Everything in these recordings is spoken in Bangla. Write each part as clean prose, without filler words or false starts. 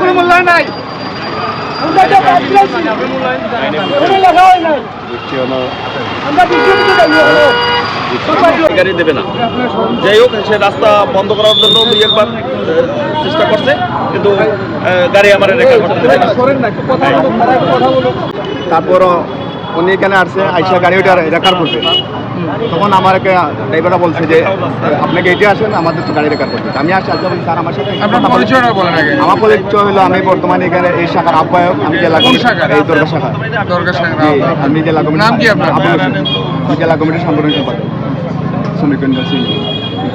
কোনো মূল্যায়ন নাই। আমরা তো পাচ্ছি কোনো লেখা হয় নাই। আমরা গাড়ি দেবে না। যাই হোক, সে রাস্তা বন্ধ করার জন্য দুই একবার চেষ্টা করছে, কিন্তু গাড়ি আমার রেকর্ড করতে দেবে না। তারপরও উনি এখানে আসছে আইসা গাড়ি ওটা রেকার করবে, তখন আমার ড্রাইভাররা বলছে যে আপনাকে এটি আসেন, আমাদের তো গাড়ি রেকার করতে। আমি আসছি আসতে বলছি স্যার আমার সাথে আমার পরিচয় হলো, আমি বর্তমানে এখানে এই শাখার আহ্বায়ক। আমি জেলা এই দরগা শাখা আমি জেলা কমিটির আমি জেলা কমিটির সাংগঠনিক সম্পাদক শ্রমিক সিং।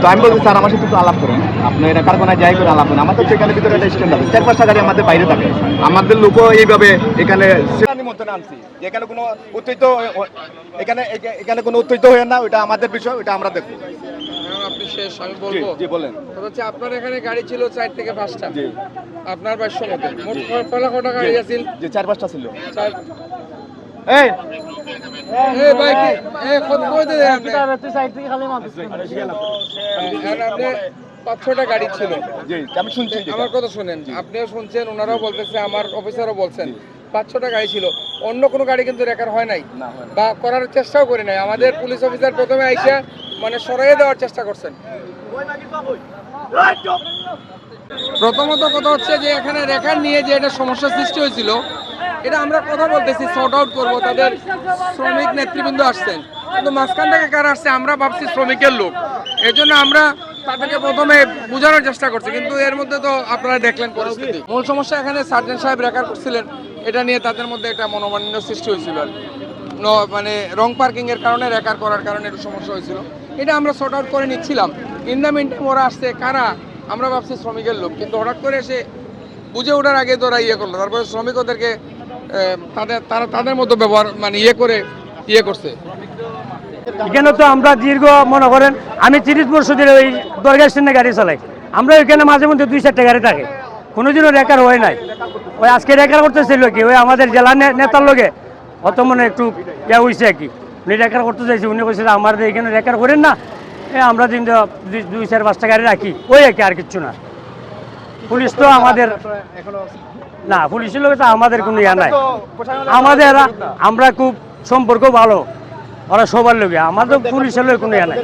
তো আমি বলছি স্যার আমার সাথে একটু আলাপ করুন, আপনি এটা কারখানায় যাই করে আলাপ করুন। আমাদের তো এখানে ভিতরে একটা স্ট্যান্ড আছে, 4-5টা গাড়ি আমাদের বাইরে থাকে। আমাদের লোকও এইভাবে এখানে আনছি, এখানে কোনো উত্তেজিত এখানে এখানে কোনো উত্তেজিত হয়ে না, ওইটা আমাদের বিষয়, ওইটা আমরা দেখবো। আপনি শেষ, আমি বলবো। জি বলেন। হচ্ছে আপনার এখানে গাড়ি ছিল 4 থেকে 5টা। আপনার ভাষ্য মতে মোট কটা গাড়ি আছিল? যে 4-5টা ছিল। এই এই ভাই কি এই কত কই দেন আপনি? তুই সাইড থেকে খালি মারছিস। আর আপনি 5-6টা গাড়ি ছিল। জি আমি শুনছি। আমার কথা শুনেন, আপনিও শুনছেন, ওনারাও বলতেছে, আমার অফিসারও বলছেন 5-6টা গাড়ি ছিল। অন্য কোনো গাড়ি কিন্তু রেকার হয় নাই বা করার চেষ্টাও করি নাই। আমাদের পুলিশ অফিসার প্রথমে আইসা মানে সরাইয়ে দেওয়ার চেষ্টা করছেন। প্রথমত কথা হচ্ছে যে এখানে রেকার নিয়ে যে একটা সমস্যা সৃষ্টি হয়েছিল, এটা আমরা কথা বলতেছি, সর্ট আউট করবো। তাদের শ্রমিক নেতৃবৃন্দ আসছেন, কিন্তু মাঝখান থেকে কারা আসছে আমরা ভাবছি শ্রমিকের লোক। এই জন্য আমরা তাদেরকে প্রথমে বোঝানোর চেষ্টা করছি, কিন্তু এর মধ্যে তো আপনারা দেখলেন পরিস্থিতি। মূল সমস্যা এখানে সার্জেন্ট সাহেব রেকার করছিলেন, এটা নিয়ে তাদের মধ্যে একটা মনোমালিন্য সৃষ্টি হয়েছিল। মানে রং পার্কিং এর কারণে, রেকার করার কারণে একটু সমস্যা হয়েছিল। এটা আমরা সর্ট আউট করে নিচ্ছিলাম। ইন দ্য মিন টাইম ওরা আসছে, কারা আমরা ভাবছি শ্রমিকের লোক, কিন্তু হঠাৎ করে এসে বুঝে ওঠার আগে তো ওরা ইয়ে করলো। তারপরে শ্রমিক ওদেরকে তাদের মতো ব্যবহার মানে ইয়ে করছে। এখানে তো আমরা দীর্ঘ মনে করেন আমি 30 বছরের ওই দরগা স্ট্যান্ডে গাড়ি চালাই। আমরা ওইখানে মাঝে মধ্যে 2-4টা গাড়ি থাকে, কোনোদিনও রেকার হয় নাই। ওই আজকে রেকার করতেছিল কি ওই আমাদের জেলার নেতার লোকে অত মনে একটু ইয়া হয়েছে আর কি। উনি রেকার করতে চাইছি, উনি বলছে আমাদের এখানে রেকার করেন না, আমরা 2-4-5টা গাড়ি রাখি, ওই আর কি, আর কিচ্ছু না। পুলিশ তো আমাদের না, পুলিশের লোক তো আমাদের কোনো ইয়া নাই। আমাদের আমরা খুব সম্পর্ক ভালো, ওরা সবার লোকে, আমাদের পুলিশের লোক কোনো ইয়া নাই।